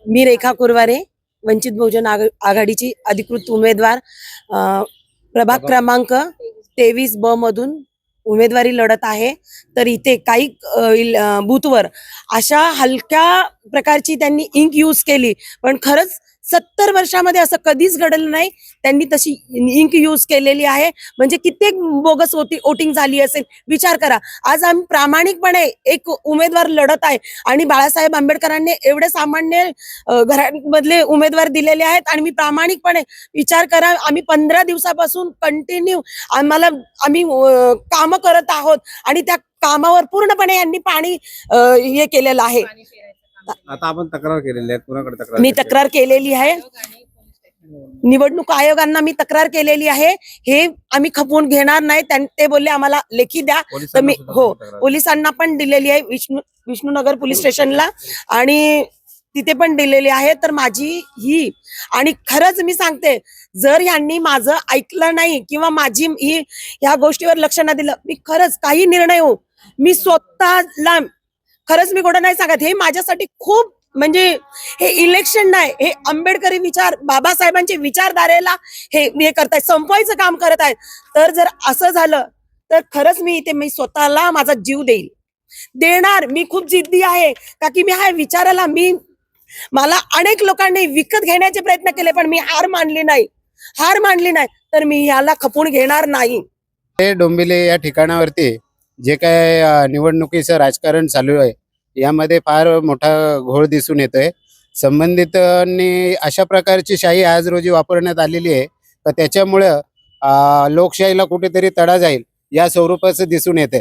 मी रेखा कुरवारे, वंचित बहुजन आघाडीची अधिकृत उमेदवार, प्रभाग क्रमांक 23 ब मधून उमेदवारी लढत आहे. तर इथे काही बूथवर अशा हलक्या प्रकारची त्यांनी इंक यूज केली, पण खरंच 70 वर्षामध्ये असं कधीच घडलं नाही. त्यांनी तशी इंक यूज केलेली आहे, म्हणजे कित्येक बोगस वोटिंग झाली असेल. विचार करा, आज आम्ही प्रामाणिकपणे एक उमेदवार लढत आहे आणि बाळासाहेब आंबेडकरांनी एवढे सामान्य घरांमधले उमेदवार दिलेले आहेत आणि मी प्रामाणिकपणे विचार करा, आम्ही 15 दिवसापासून कंटिन्यू आम्ही काम करत आहोत आणि त्या कामावर पूर्णपणे यांनी पाणी हे केलेलं आहे. आता आपण तक्रार केलेली आहे, कुणाकडे तक्रार मी तक्रार केलेली आहे, निवडणूक आयोगांना मी तक्रार केलेली आहे. हे आम्ही खपवून घेणार नाही. ते बोलले आम्हाला लेखी द्या, तर मी पोलिसांना पण दिलेली आहे, विष्णुनगर पोलीस स्टेशनला, आणि तिथे पण दिलेली आहे. तर माझी ही, आणि खरंच मी सांगते, जर यांनी माझं ऐकलं नाही किंवा माझी ही ह्या गोष्टीवर लक्ष न दिलं, मी खरंच काही निर्णय हो, मी स्वतःला खरंच मी कुठं नाही सांगत, हे माझ्यासाठी खूप, म्हणजे हे इलेक्शन नाही, हे आंबेडकरी विचार, बाबासाहेबांचे विचारधारेला हे करतायत, संपवायचं काम करत आहेत. तर जर असं झालं तर खरंच मी स्वतःला माझा जीव देणार. मी खूप जिद्दी आहे, का की मी ह्या विचाराला मला अनेक लोकांनी विकत घेण्याचे प्रयत्न केले, पण मी हार मानली नाही. तर मी ह्याला खपवून घेणार नाही. डोंबिवली या ठिकाणावरती जे काय निवडणुकीचं राजकारण चालू आहे, यामध्ये फार मोठा घोळ दिसून येतोय. संबंधितांनी अशा प्रकारची शाही आज रोजी वापरण्यात आलेली आहे, तर त्याच्यामुळं लोकशाहीला कुठेतरी तडा जाईल या स्वरूपाचं दिसून येते.